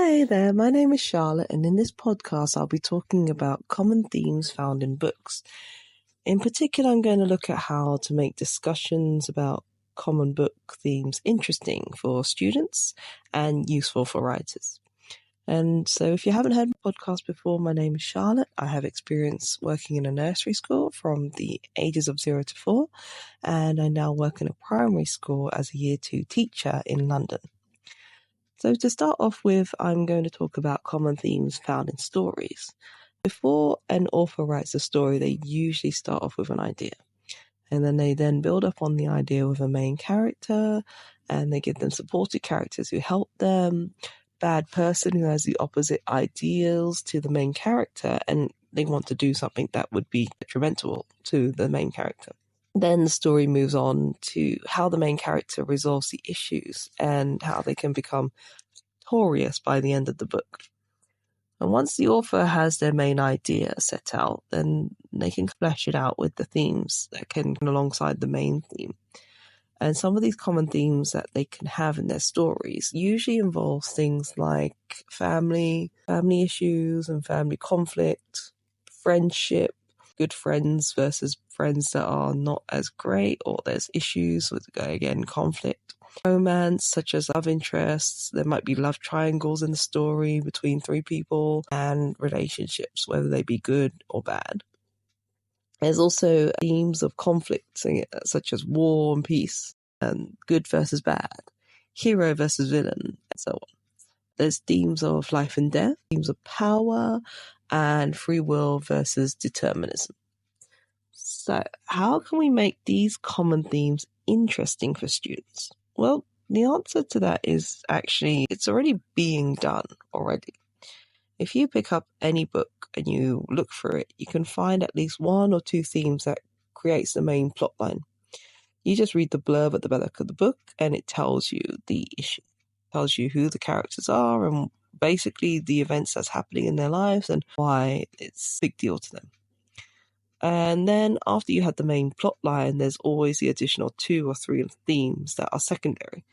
Hi there, my name is Charlotte, and in this podcast, I'll be talking about common themes found in books. In particular, I'm going to look at how to make discussions about common book themes interesting for students and useful for writers. And so if you haven't heard my podcast before, my name is Charlotte. I have experience working in a nursery school from the ages of 0 to 4, and I now work in a primary school as a Year 2 teacher in London. So to start off with, I'm going to talk about common themes found in stories. Before an author writes a story, they usually start off with an idea. And then they build up on the idea with a main character, and they give them supporting characters who help them, bad person who has the opposite ideals to the main character, and they want to do something that would be detrimental to the main character. Then the story moves on to how the main character resolves the issues and how they can become victorious by the end of the book. And once the author has their main idea set out, then they can flesh it out with the themes that can go alongside the main theme. And some of these common themes that they can have in their stories usually involves things like family issues and family conflict, friendship, good friends versus friends that are not as great, or there's issues with, again, conflict. Romance, such as love interests. There might be love triangles in the story between three people, and relationships, whether they be good or bad. There's also themes of conflict, such as war and peace, and good versus bad, hero versus villain, and so on. There's themes of life and death, themes of power, and free will versus determinism. So how can we make these common themes interesting for students? Well, the answer to that is actually, it's already being done already. If you pick up any book and you look through it, you can find at least one or two themes that creates the main plot line. You just read the blurb at the back of the book and it tells you the issue. It tells you who the characters are and basically the events that's happening in their lives and why it's a big deal to them. And then after you have the main plot line, there's always the additional 2 or 3 themes that are secondary.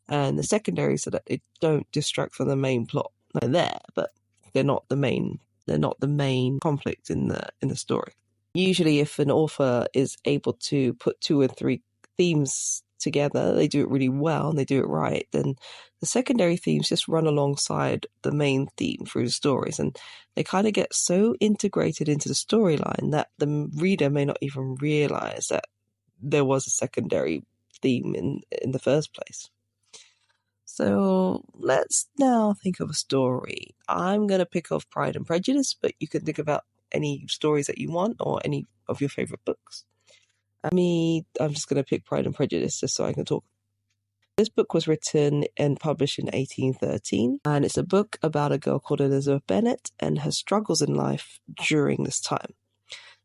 And the secondary so that they don't distract from the main plot. They're there, but they're not the main conflict in the story. Usually if an author is able to put 2 and 3 themes together, they do it really well and they do it right, then the secondary themes just run alongside the main theme through the stories, and they kind of get so integrated into the storyline that the reader may not even realize that there was a secondary theme in the first place. So let's now think of a story. I'm going to pick off Pride and Prejudice, but you can think about any stories that you want or any of your favorite books. I'm just going to pick Pride and Prejudice just so I can talk. This book was written and published in 1813, and it's a book about a girl called Elizabeth Bennet and her struggles in life during this time.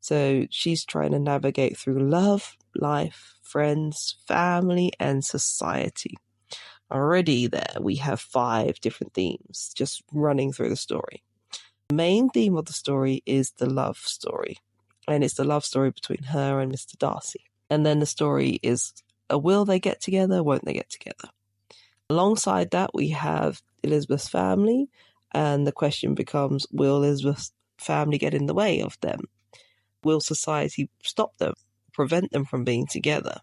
So she's trying to navigate through love, life, friends, family, and society. Already there, we have 5 different themes just running through the story. The main theme of the story is the love story, and it's the love story between her and Mr. Darcy. And then the story is, will they get together? Won't they get together? Alongside that, we have Elizabeth's family, and the question becomes, will Elizabeth's family get in the way of them? Will society stop them, prevent them from being together?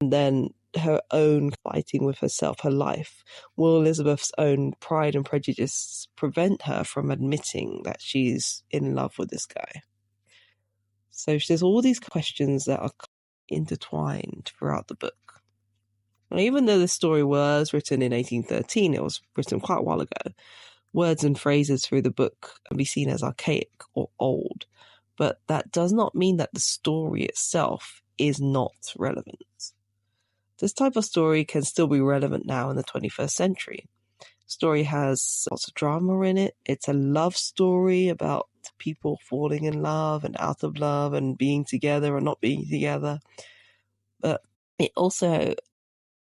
And then her own fighting with herself, her life. Will Elizabeth's own pride and prejudice prevent her from admitting that she's in love with this guy? So there's all these questions that are intertwined throughout the book. And even though the story was written in 1813, it was written quite a while ago, words and phrases through the book can be seen as archaic or old, but that does not mean that the story itself is not relevant. This type of story can still be relevant now in the 21st century. The story has lots of drama in it. It's a love story about people falling in love and out of love and being together or not being together. But it also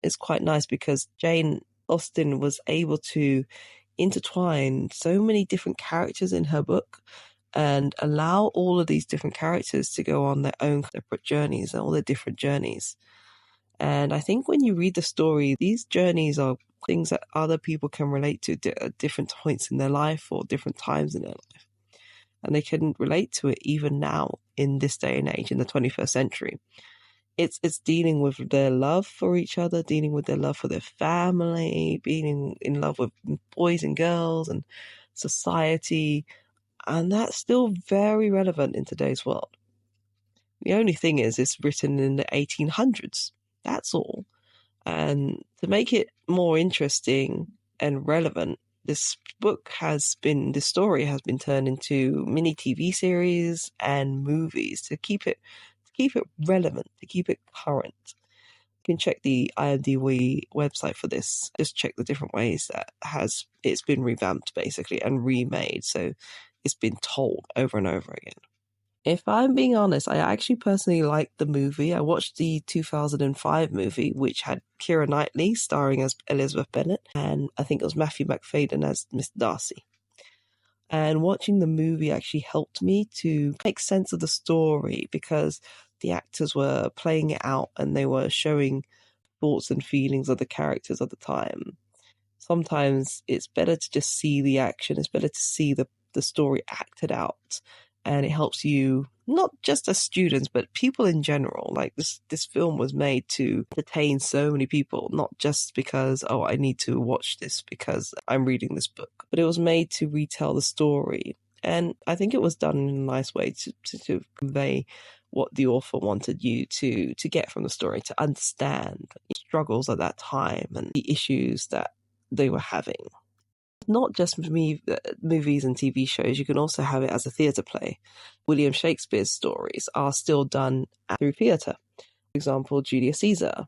is quite nice because Jane Austen was able to intertwine so many different characters in her book and allow all of these different characters to go on their own separate journeys and all their different journeys. And I think when you read the story, these journeys are things that other people can relate to at different points in their life or different times in their life. And they can relate to it even now in this day and age, in the 21st century. It's dealing with their love for each other, dealing with their love for their family, being in love with boys and girls and society. And that's still very relevant in today's world. The only thing is, it's written in the 1800s. That's all. And to make it more interesting and relevant, this story has been turned into mini TV series and movies to keep it relevant, to keep it current. You can check the IMDb website for this. Just check the different ways that it's been revamped basically and remade. So it's been told over and over again. If I'm being honest, I actually personally liked the movie. I watched the 2005 movie, which had Keira Knightley starring as Elizabeth Bennet, and I think it was Matthew McFadyen as Miss Darcy. And watching the movie actually helped me to make sense of the story because the actors were playing it out and they were showing thoughts and feelings of the characters at the time. Sometimes it's better to just see the action. It's better to see the story acted out. And it helps you, not just as students, but people in general. Like this film was made to entertain so many people, not just because, oh, I need to watch this because I'm reading this book. But it was made to retell the story. And I think it was done in a nice way to convey what the author wanted you to get from the story, to understand the struggles at that time and the issues that they were having. Not just movies and TV shows, you can also have it as a theatre play. William Shakespeare's stories are still done through theatre. For example, Julius Caesar.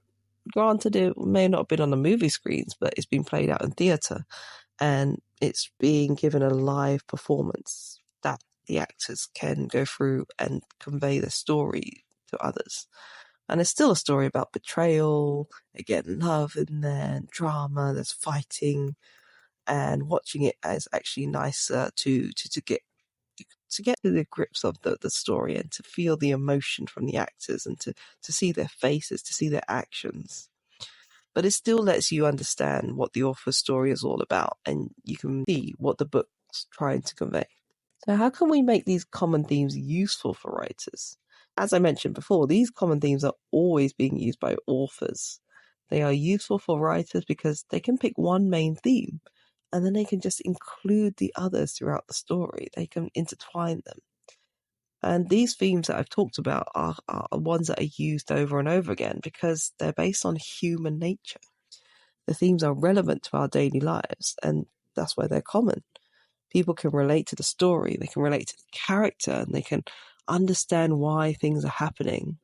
Granted, it may not have been on the movie screens, but it's been played out in theatre and it's being given a live performance that the actors can go through and convey the story to others. And it's still a story about betrayal, again, love in there, drama, there's fighting. And watching it is actually nicer to get to the grips of the story and to feel the emotion from the actors and to see their faces, to see their actions. But it still lets you understand what the author's story is all about and you can see what the book's trying to convey. So how can we make these common themes useful for writers? As I mentioned before, these common themes are always being used by authors. They are useful for writers because they can pick one main theme and then they can just include the others throughout the story. They can intertwine them. And these themes that I've talked about are ones that are used over and over again because they're based on human nature. The themes are relevant to our daily lives, and that's why they're common. People can relate to the story, they can relate to the character, and they can understand why things are happening.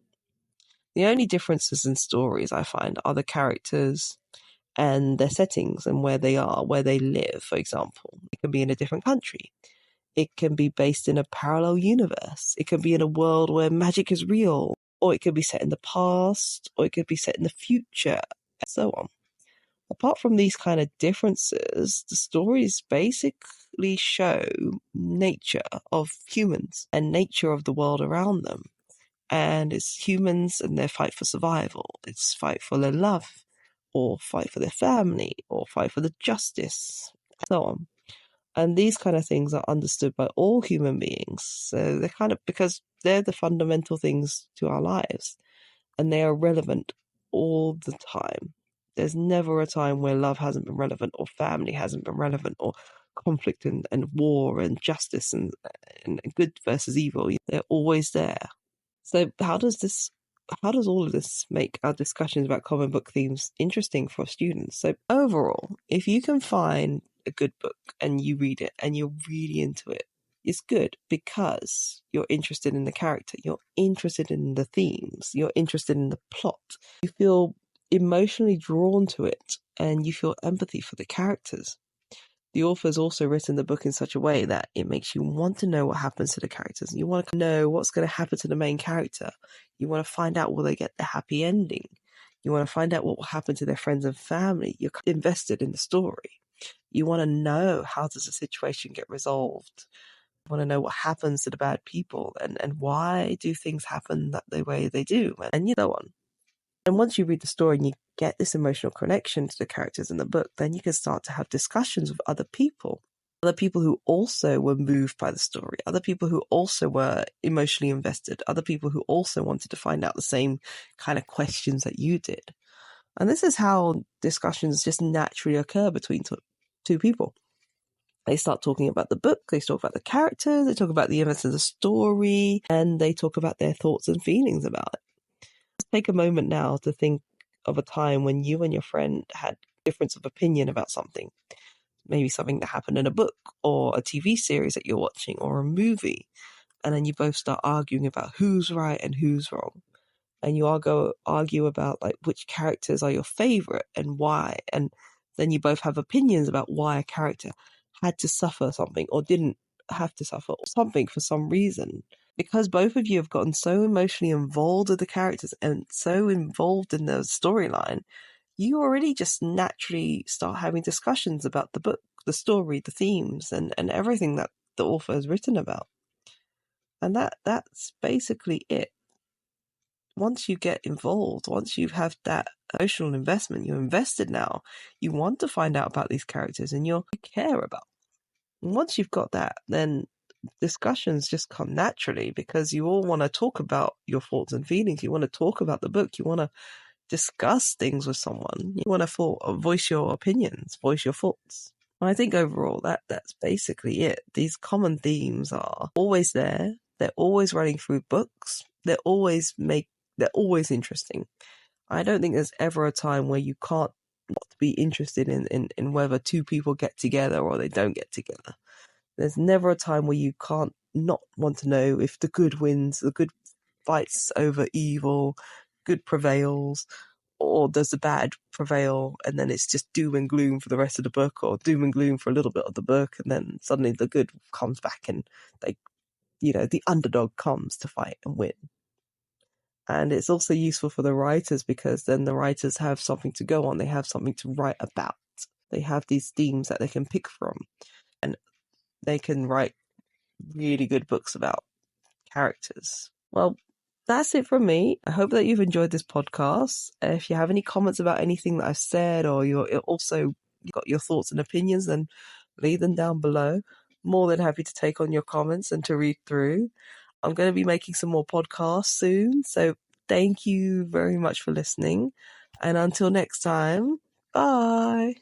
The only differences in stories, I find, are the characters and their settings and where they are, where they live, for example. It can be in a different country. It can be based in a parallel universe. It can be in a world where magic is real, or it could be set in the past, or it could be set in the future, and so on. Apart from these kind of differences, the stories basically show nature of humans and nature of the world around them. And it's humans and their fight for survival. It's fight for their love, or fight for their family, or fight for the justice, and so on. And these kind of things are understood by all human beings. So they're because they're the fundamental things to our lives, and they are relevant all the time. There's never a time where love hasn't been relevant, or family hasn't been relevant, or conflict and war and justice and good versus evil. They're always there. So how does all of this make our discussions about common book themes interesting for students? So overall, if you can find a good book and you read it and you're really into it, it's good because you're interested in the character, you're interested in the themes, you're interested in the plot. You feel emotionally drawn to it and you feel empathy for the characters. The author's also written the book in such a way that it makes you want to know what happens to the characters. You want to know what's going to happen to the main character. You want to find out will they get the happy ending. You want to find out what will happen to their friends and family. You're invested in the story. You want to know how does the situation get resolved. You want to know what happens to the bad people and why do things happen the way they do and so on. And once you read the story and you get this emotional connection to the characters in the book, then you can start to have discussions with other people who also were moved by the story, other people who also were emotionally invested, other people who also wanted to find out the same kind of questions that you did. And this is how discussions just naturally occur between two people. They start talking about the book, they talk about the characters, they talk about the events of the story, and they talk about their thoughts and feelings about it. Take a moment now to think of a time when you and your friend had difference of opinion about something. Maybe something that happened in a book or a TV series that you're watching or a movie. And then you both start arguing about who's right and who's wrong. And you all go argue about like which characters are your favorite and why. And then you both have opinions about why a character had to suffer something or didn't have to suffer something for some reason. Because both of you have gotten so emotionally involved with the characters and so involved in the storyline, you already just naturally start having discussions about the book, the story, the themes, and everything that the author has written about. And that's basically it. Once you get involved, once you have that emotional investment, you're invested now, you want to find out about these characters and you care about. And once you've got that, then discussions just come naturally because you all want to talk about your thoughts and feelings. You want to talk about the book. You want to discuss things with someone. You want to voice your opinions, voice your thoughts. And I think overall that's basically it. These common themes are always there. They're always running through books. They're always interesting. I don't think there's ever a time where you can't not be interested in whether two people get together or they don't get together. There's never a time where you can't not want to know if the good wins, the good fights over evil, good prevails, or does the bad prevail and then it's just doom and gloom for the rest of the book, or doom and gloom for a little bit of the book, and then suddenly the good comes back and the underdog comes to fight and win. And it's also useful for the writers because then the writers have something to go on. They have something to write about. They have these themes that they can pick from. And they can write really good books about characters. Well, that's it from me. I hope that you've enjoyed this podcast. If you have any comments about anything that I've said, or you've got your thoughts and opinions, then leave them down below. More than happy to take on your comments and to read through. I'm going to be making some more podcasts soon, so thank you very much for listening. And until next time, bye.